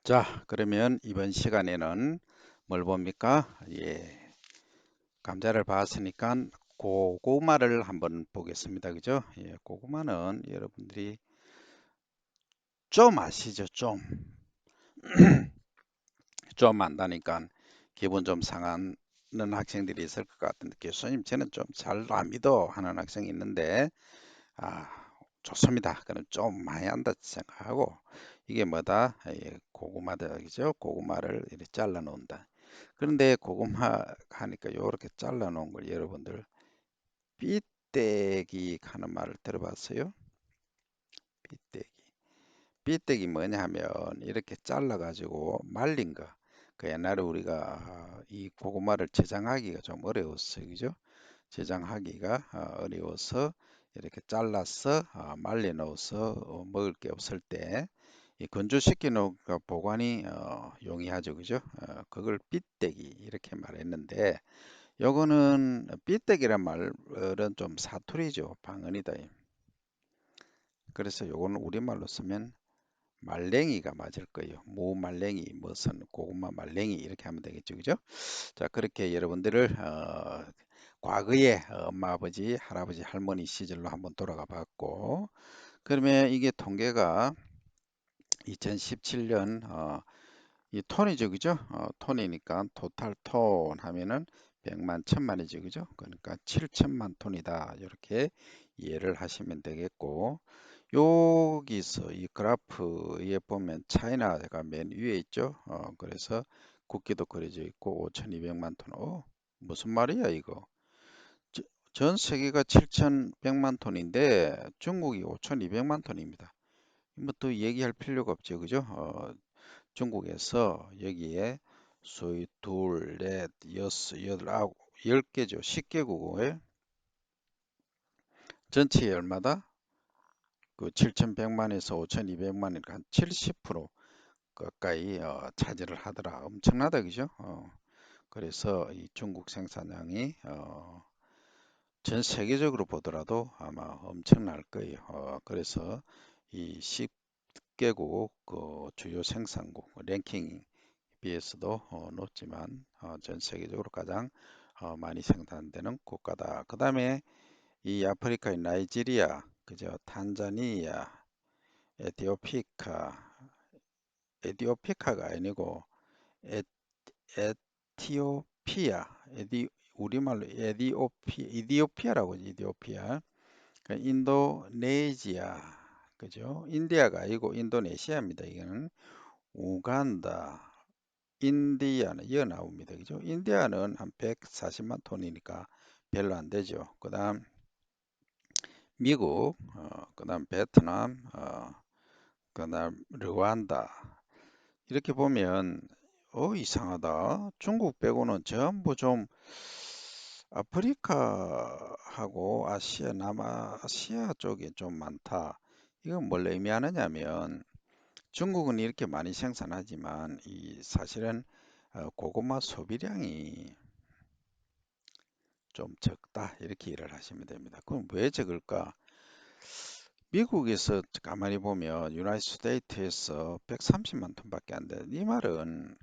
자, 그러면 이번 시간에는 뭘 봅니까? 감자를 봤으니까 고구마를 한번 보겠습니다. 그죠? 고구마는 여러분들이 좀 아시죠? 좀 안다니까 기분 좀 상하는 학생들이 있을 것 같은데, 교수님, 저는 좀 잘 압니다 하는 학생이 있는데, 아, 좋습니다. 그럼 좀 많이 안다 생각하고, 이게 뭐다? 고구마다, 그죠? 고구마를 이렇게 잘라 놓는다. 그런데 고구마 하니까 요렇게 잘라 놓은 걸 여러분들 삐떼기 하는 말을 들어봤어요? 삐떼기. 삐떼기 뭐냐 하면 이렇게 잘라 가지고 말린 거. 그 옛날에 우리가 이 고구마를 저장하기가 좀 어려웠어요. 그죠? 저장하기가 어려워서 이렇게 잘라서 말려 넣어서 먹을 게 없을 때 이 건조시켜 놓으니까 보관이 용이하죠. 그죠? 그걸 빗대기 이렇게 말했는데, 요거는 삐딱이란 말은 좀 사투리죠. 방언이다. 그래서 요거는 우리말로 쓰면 말랭이가 맞을 거예요. 무말랭이, 무슨 고구마 말랭이 이렇게 하면 되겠죠. 그죠? 자, 그렇게 여러분들을 과거에 엄마, 아버지, 할아버지, 할머니 시절로 한번 돌아가 봤고, 그러면 이게 통계가 2017년 이 톤이죠, 그죠? 톤이니까 토탈 톤 하면은 100만, 1000만이죠, 그죠? 그러니까 7천만 톤이다. 이렇게 이해를 하시면 되겠고, 여기서 이 그래프에 보면 차이나가 맨 위에 있죠. 그래서 국기도 그려져 있고 5200만 톤. 무슨 말이야 이거? 저- 전 세계가 7100만 톤인데 중국이 5200만 톤입니다. 뭐 또 얘기할 필요가 없죠, 그죠? 중국에서 여기에 소위 둘, 넷, 여섯, 여덟, 아홉, 10개죠. 10개국에 전체에 얼마다? 그 7,100만에서 5,200만이니까 한 70% 가까이 차지를 하더라. 엄청나다, 그죠? 그래서 이 중국 생산량이 전 세계적으로 보더라도 아마 엄청날 거예요. 그래서 이 10개국 그 주요 생산국 랭킹 비해서도 높지만 전 세계적으로 가장 많이 생산되는 국가다. 그 다음에 이 아프리카의 나이지리아, 그죠? 탄자니아, 에티오피카, 에티오피카가 아니고 에, 에티오피아, 우리말로 이디오피아라고 하지, 이디오피아. 그러니까 인도네시아, 그죠? 인디아가 아니고 인도네시아입니다. 이거는 우간다, 인디아는 이어 나옵니다. 그죠? 인디아는 한 140만 톤이니까 별로 안 되죠. 그다음 미국, 그다음 베트남, 그다음 르완다. 이렇게 보면 이상하다. 중국 빼고는 전부 좀 아프리카하고 아시아, 남아시아 쪽에 좀 많다. 이건 뭘 의미하느냐면 중국은 이렇게 많이 생산하지만 이 사실은 고구마 소비량이 좀 적다 이렇게 일을 하시면 됩니다. 그럼 왜 적을까? 미국에서 가만히 보면 유나이티드 스테이트에서 130만 톤밖에 안 돼. 이 말은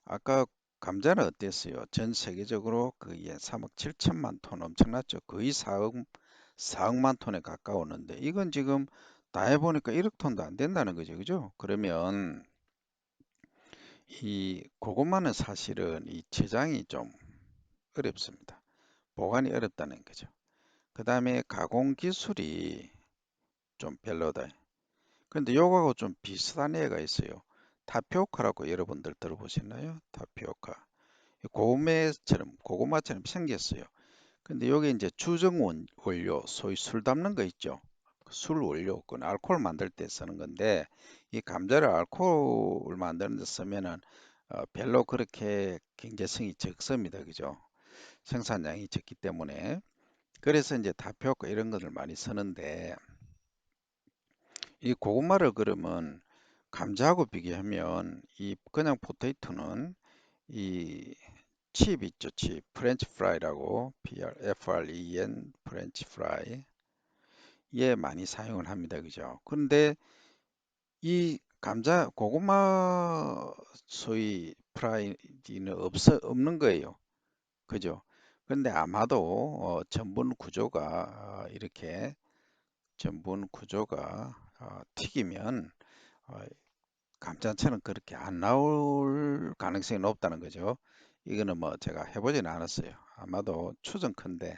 아까 감자는 어땠어요? 전 세계적으로 거의 3억 7천만 톤 엄청났죠. 거의 4억만 톤에 가까웠는데 이건 지금 다 해보니까 1억 톤도 안 된다는 거죠. 그죠? 그러면 이 고구마는 사실은 이 저장이 좀 어렵습니다. 보관이 어렵다는 거죠. 그 다음에 가공 기술이 좀 별로다. 근데 요거하고 좀 비슷한 애가 있어요. 타피오카라고 여러분들 들어보셨나요? 타피오카. 고구마처럼 생겼어요. 근데 여기 이제 원료, 소위 술 담는 거 있죠. 술 원료, 그건 알코올 만들 때 쓰는 건데, 이 감자를 알코올 만드는 데 쓰면은 별로 그렇게 경제성이 적습니다. 그죠? 생산량이 적기 때문에. 그래서 이제 타피오카 이런 것을 많이 쓰는데, 이 고구마를 그러면 감자하고 비교하면 이 그냥 포테이토는 이 칩 있죠, 칩. 프렌치 프라이라고 FREN 프렌치 프라이. 예, 많이 사용을 합니다. 그죠? 그런데 이 감자, 고구마 소위 프라이는 없는 거예요. 그죠? 근데 아마도 전분 구조가 이렇게 전분 구조가 튀기면 어, 감자처럼 그렇게 안 나올 가능성이 높다는 거죠. 이거는 뭐 제가 해보지는 않았어요. 아마도 추정컨대.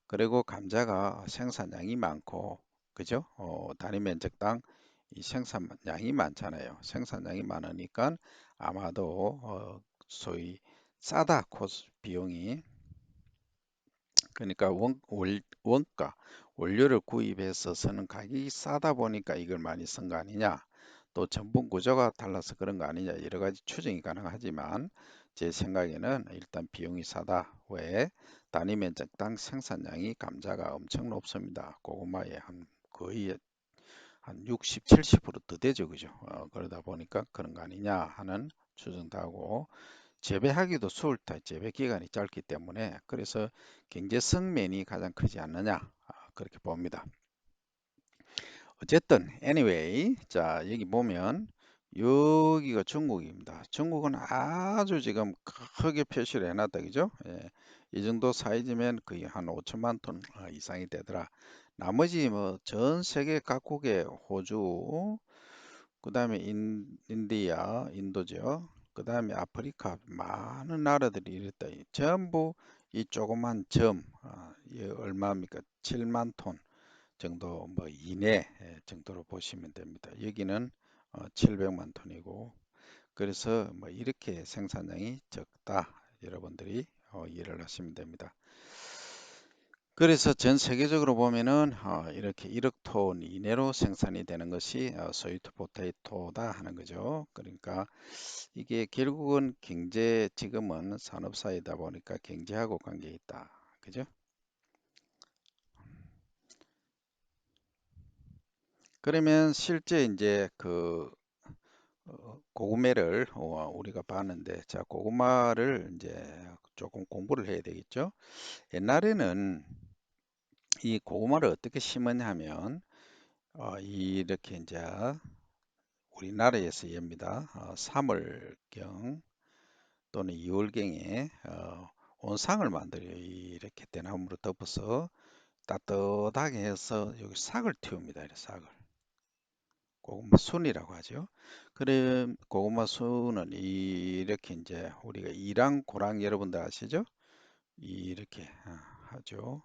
그리고 감자가 생산량이 많고, 그죠? 단위 면적당 이 생산량이 많잖아요. 생산량이 많으니까 아마도 소위 싸다 코스 비용이. 그러니까 원가 원료를 구입해서 쓰는 가격이 싸다 보니까 이걸 많이 쓴 거 아니냐. 또 전분 구조가 달라서 그런 거 아니냐. 여러 가지 추정이 가능하지만 제 생각에는 일단 비용이 싸다. 왜? 단위 면적당 생산량이 감자가 엄청 높습니다. 고구마의 한 거의 한 60, 70%더 되죠. 그죠? 그러다 보니까 그런 거 아니냐 하는 추정도 하고, 재배하기도 수월 타 재배 기간이 짧기 때문에 그래서 경제성 면이 가장 크지 않느냐, 그렇게 봅니다. 어쨌든 anyway, 자 여기 보면 여기가 중국입니다. 중국은 아주 지금 크게 표시를 해놨다, 그죠? 예, 이 정도 사이즈면 거의 한 5천만 톤 이상이 되더라. 나머지 뭐 전 세계 각국의 호주, 그 다음에 인디아, 인도죠. 그 다음에 아프리카 많은 나라들이 이랬다. 전부 이 조그만 점, 이 얼마입니까? 7만 톤 정도 뭐 이내 정도로 보시면 됩니다. 여기는 700만 톤이고, 그래서 뭐 이렇게 생산량이 적다. 여러분들이 이해를 하시면 됩니다. 그래서 전 세계적으로 보면은 이렇게 1억 톤 이내로 생산이 되는 것이 스위트 포테이토다 하는 거죠. 그러니까 이게 결국은 경제, 지금은 산업사회다 보니까 경제하고 관계 있다. 그죠? 그러면 실제 이제 그 고구마를 우리가 봤는데, 자 고구마를 이제 조금 공부를 해야 되겠죠. 옛날에는 이 고구마를 어떻게 심었냐 하면 이렇게 이제 우리나라에서 엽니다. 3월경 또는 2월경에 온상을 만들어요. 이렇게 대나무로 덮어서 따뜻하게 해서 여기 싹을 틔웁니다. 이렇게 싹을. 고구마 순이라고 하죠. 그럼 고구마 순은 이렇게 이제 우리가 이랑 고랑 여러분들 아시죠? 이렇게 하죠.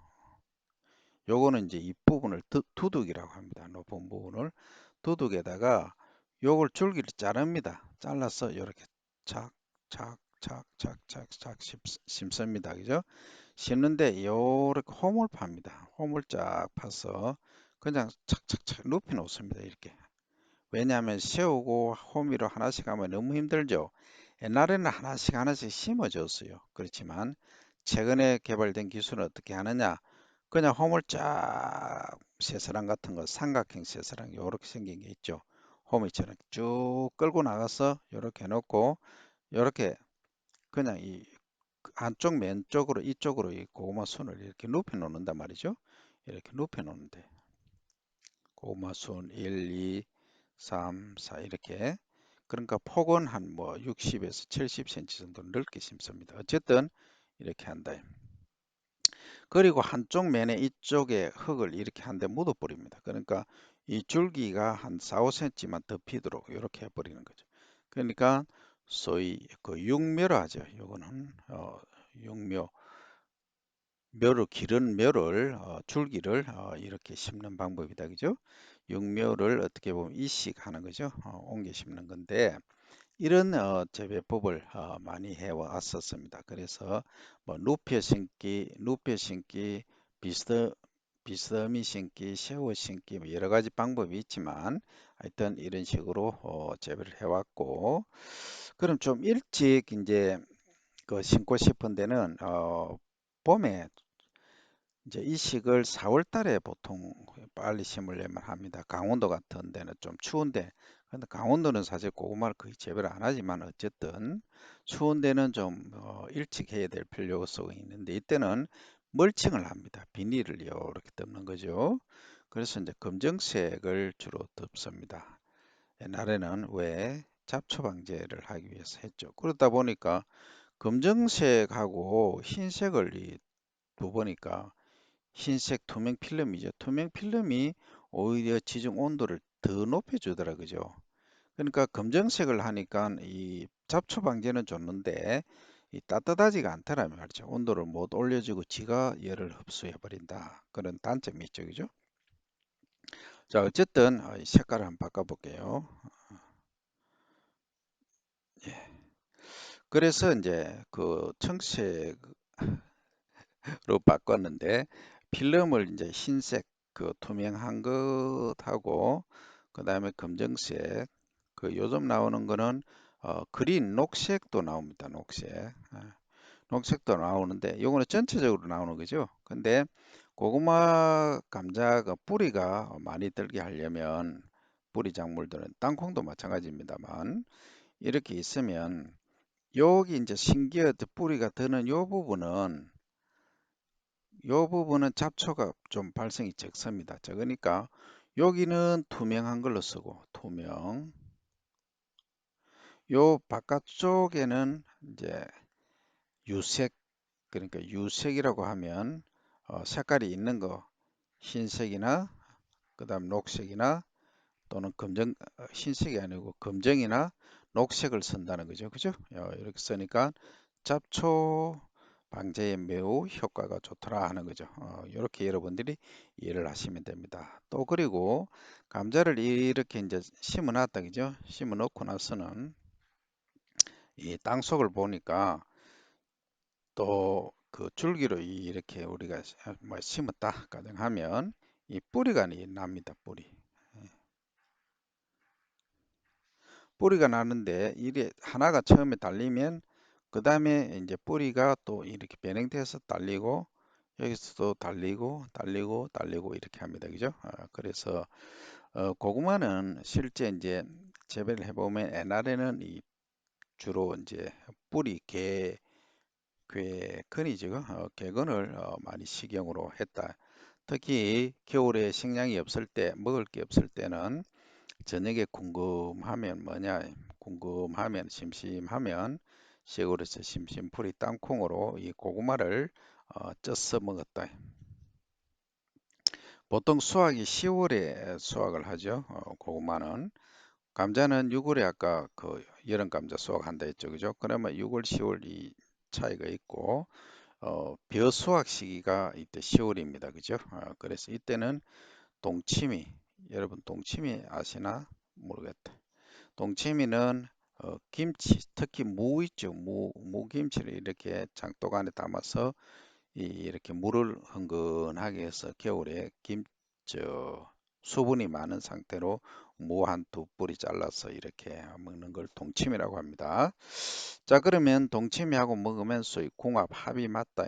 요거는 이제 윗부분을 두둑이라고 합니다. 높은 부분을 두둑에다가 요걸 줄기를 자릅니다. 잘라서 이렇게 착, 착, 착, 착, 착, 착 심습니다. 그죠? 심는데 요렇게 홈을 팝니다. 홈을 쫙 파서 그냥 착착착 높이 놓습니다. 이렇게. 왜냐하면 세우고 호미로 하나씩 하면 너무 힘들죠. 옛날에는 하나씩 하나씩 심어줬어요. 그렇지만 최근에 개발된 기술은 어떻게 하느냐? 그냥 홈을 쫙 쇠사랑 같은 거 삼각형 쇠사랑 요렇게 생긴 게 있죠. 호미처럼 쭉 끌고 나가서 요렇게 해놓고 요렇게 그냥 이 한쪽 맨쪽으로 이쪽으로 이 고구마 순을 이렇게 눕혀 놓는단 말이죠. 이렇게 눕혀 놓는데 고구마 순 1, 2, 3, 4 이렇게. 그러니까 폭은 한 뭐 60에서 70cm 정도 넓게 심습니다. 어쨌든 이렇게 한다. 그리고 한쪽 면에 이쪽에 흙을 이렇게 한 대 묻어 버립니다. 그러니까 이 줄기가 한 4, 5cm만 더 피도록 이렇게 해버리는 거죠. 그러니까 소위 그 육묘로 하죠. 요거는 육묘, 묘를 기른 묘를 줄기를 이렇게 심는 방법이다. 그죠? 육묘를 어떻게 보면 이식하는 거죠. 옮겨 심는 건데 이런 재배법을 많이 해왔었습니다. 그래서 뭐 눕혀 심기, 비스듬, 비스듬히 심기, 세워 심기 뭐 여러 가지 방법이 있지만 하여튼 이런 식으로 재배를 해왔고, 그럼 좀 일찍 이제 그 심고 싶은 데는 봄에 이제 이식을 4월 달에 보통 빨리 심으려면 합니다. 강원도 같은 데는 좀 추운데, 근데 강원도는 사실 고구마를 거의 재배를 안 하지만 어쨌든 추운 데는 좀 일찍 해야 될 필요성이 있는데, 이때는 멀칭을 합니다. 비닐을 이렇게 덮는 거죠. 그래서 이제 검정색을 주로 덮습니다. 옛날에는 왜 잡초 방제를 하기 위해서 했죠. 그러다 보니까 검정색하고 흰색을 두 보니까 흰색 투명 필름이죠. 투명 필름이 오히려 지중 온도를 더 높여주더라 그죠. 그러니까 검정색을 하니까 이 잡초 방제는 좋는데 이 따뜻하지가 않더라 말이죠. 온도를 못 올려주고 지가 열을 흡수해 버린다. 그런 단점이 있죠, 그죠? 자, 어쨌든 이 색깔을 한번 바꿔볼게요. 예. 그래서 이제 그 청색으로 바꿨는데 필름을 이제 흰색 그 투명한 것하고 그 다음에 검정색 그 요즘 나오는 거는 그린 녹색도 나옵니다. 녹색. 녹색도 나오는데 요거는 전체적으로 나오는 거죠. 근데 고구마 감자가 뿌리가 많이 들게 하려면 뿌리 작물들은 땅콩도 마찬가지입니다만 이렇게 있으면 여기 이제 신기어 뿌리가 드는 요 부분은 잡초가 좀 발생이 적습니다. 적으니까 여기는 투명한 걸로 쓰고 투명. 요 바깥쪽에는 이제 유색 그러니까 유색이라고 하면 색깔이 있는 거 흰색이나 그다음 녹색이나 또는 흰색이 아니고 검정이나 녹색을 쓴다는 거죠. 그죠? 이렇게 쓰니까 잡초 방제에 매우 효과가 좋더라 하는 거죠. 이렇게 여러분들이 이해를 하시면 됩니다. 또 그리고 감자를 이렇게 이제 심어 놨다 그죠? 심어 놓고 나서는 이 땅속을 보니까 또 그 줄기로 이렇게 우리가 뭐 심었다 가정하면 이 뿌리가 납니다. 뿌리가 나는데 이게 하나가 처음에 달리면 그 다음에 이제 뿌리가 또 이렇게 변형돼서 달리고 여기서도 달리고 달리고 달리고 이렇게 합니다. 그죠? 그래서 고구마는 실제 이제 재배를 해보면 옛날에는 이 주로 이제 뿌리 괴근이죠. 괴근을 많이 식용으로 했다. 특히 겨울에 식량이 없을 때 먹을 게 없을 때는 저녁에 궁금하면 심심하면 시골에서 심심풀이 땅콩으로 이 고구마를 쪄서 먹었다. 보통 수확이 10월에 수확을 하죠. 고구마는 감자는 6월에 아까 그 여름 감자 수확한다 했죠. 그죠? 그러면 6월, 10월 이 차이가 있고 벼 수확 시기가 이때 10월입니다. 그죠? 그래서 이때는 동치미 여러분 동치미 아시나 모르겠다. 동치미는 김치, 특히 무 있죠. 무김치를 이렇게 장독 안에 담아서 이렇게 물을 흥건하게 해서 겨울에 수분이 많은 상태로 무 한 두 뿌리 잘라서 이렇게 먹는 걸 동치미라고 합니다. 자, 그러면 동치미하고 먹으면 소위 궁합, 합이 맞다.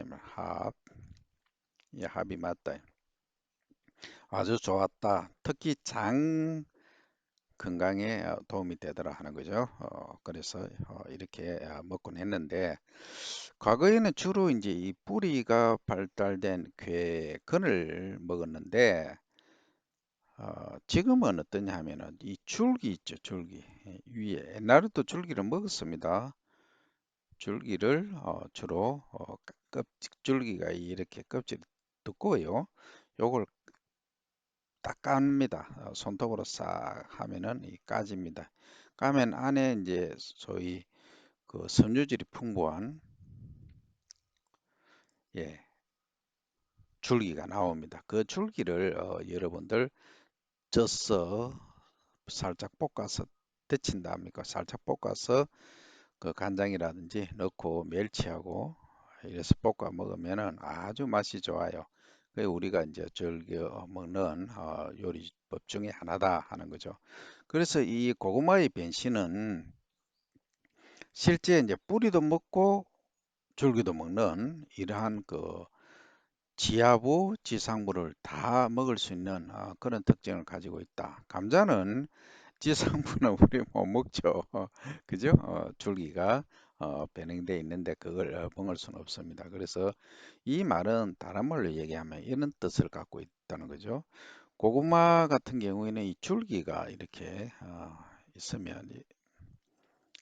합이 맞다. 아주 좋았다. 특히 장 건강에 도움이 되더라 하는 거죠. 그래서 이렇게 먹곤 했는데 과거에는 주로 이제 이 뿌리가 발달된 괴근을 먹었는데 지금은 어떠냐 하면은 이 줄기 있죠, 줄기 위에 옛날에도 줄기를 먹었습니다. 줄기를 주로 줄기가 이렇게 껍질이 두꺼워요. 요걸 딱 깝니다. 손톱으로 싹 하면은 이 까집니다. 까면 안에 이제 소위 그 섬유질이 풍부한 예, 줄기가 나옵니다. 그 줄기를 여러분들 쪄서 살짝 볶아서 데친다 합니까? 살짝 볶아서 그 간장이라든지 넣고 멸치하고 이래서 볶아 먹으면은 아주 맛이 좋아요. 그 우리가 이제 즐겨 먹는 요리법 중에 하나다 하는 거죠. 그래서 이 고구마의 변신은 실제 이제 뿌리도 먹고 줄기도 먹는 이러한 그 지하부 지상부를 다 먹을 수 있는 그런 특징을 가지고 있다. 감자는 지상부는 우리 못 먹죠. 그죠? 줄기가 변형되어 있는데 그걸 먹을 수는 없습니다. 그래서 이 말은 다른 말로 얘기하면 이런 뜻을 갖고 있다는 거죠. 고구마 같은 경우에는 이 줄기가 이렇게 있으면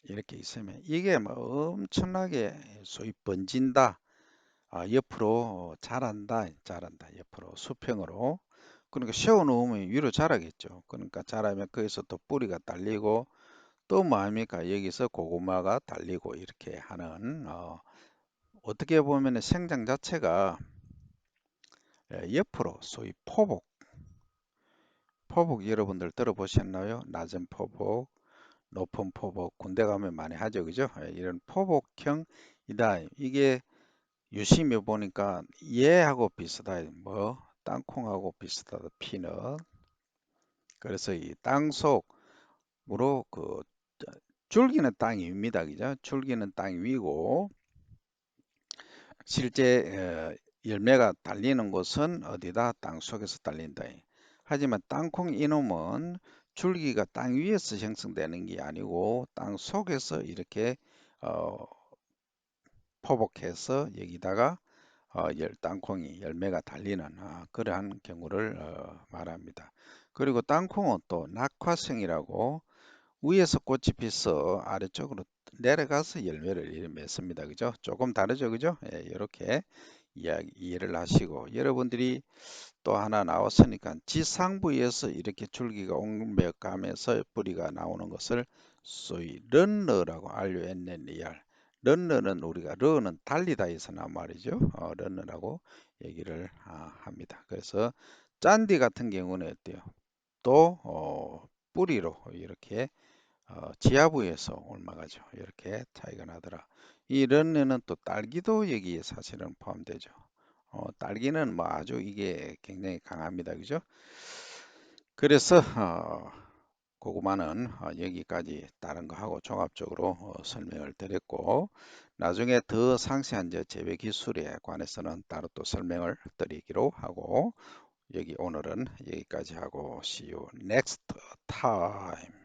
이렇게 있으면 이게 뭐 엄청나게 소위 번진다. 옆으로 자란다. 옆으로 수평으로. 그러니까 세워 놓으면 위로 자라겠죠. 그러니까 자라면 거기서 또 뿌리가 달리고 또 뭐합니까? 여기서 고구마가 달리고 이렇게 하는 어떻게 보면 생장 자체가 옆으로 소위 포복 여러분들 들어보셨나요? 낮은 포복, 높은 포복 군대 가면 많이 하죠, 그죠? 이런 포복형이다. 이게 유심히 보니까 얘하고 비슷하다. 뭐 땅콩하고 비슷하다. 피넛. 그래서 이 땅속으로 그 줄기는 땅이 위입니다, 그죠? 줄기는 땅이 위고 실제 열매가 달리는 곳은 어디다? 땅 속에서 달린다. 하지만 땅콩 이놈은 줄기가 땅 위에서 형성되는 게 아니고 땅 속에서 이렇게 어, 포복해서 여기다가 땅콩이 열매가 달리는 그러한 경우를 말합니다. 그리고 땅콩은 또 낙화성이라고 위에서 꽃이 피서 아래쪽으로 내려가서 열매를 맺습니다. 그죠? 조금 다르죠, 그죠? 예, 이렇게 이해를 하시고 여러분들이 또 하나 나왔으니까 지상부에서 이렇게 줄기가 옮겨가면서 뿌리가 나오는 것을 소위 런너라고 RUNNER. 런너는 우리가 러는 달리다에서 나온 말이죠. 런너라고 얘기를 합니다. 그래서 짠디 같은 경우는 어때요? 또 뿌리로 이렇게 지하부에서 옮아가죠. 이렇게 차이가 나더라. 이 런너는 또 딸기도 여기에 사실은 포함되죠. 딸기는 뭐 아주 이게 굉장히 강합니다. 그죠? 그래서 고구마는 여기까지 다른 거 하고 종합적으로 설명을 드렸고 나중에 더 상세한 재배 기술에 관해서는 따로 또 설명을 드리기로 하고 여기 오늘은 여기까지 하고 see you next time.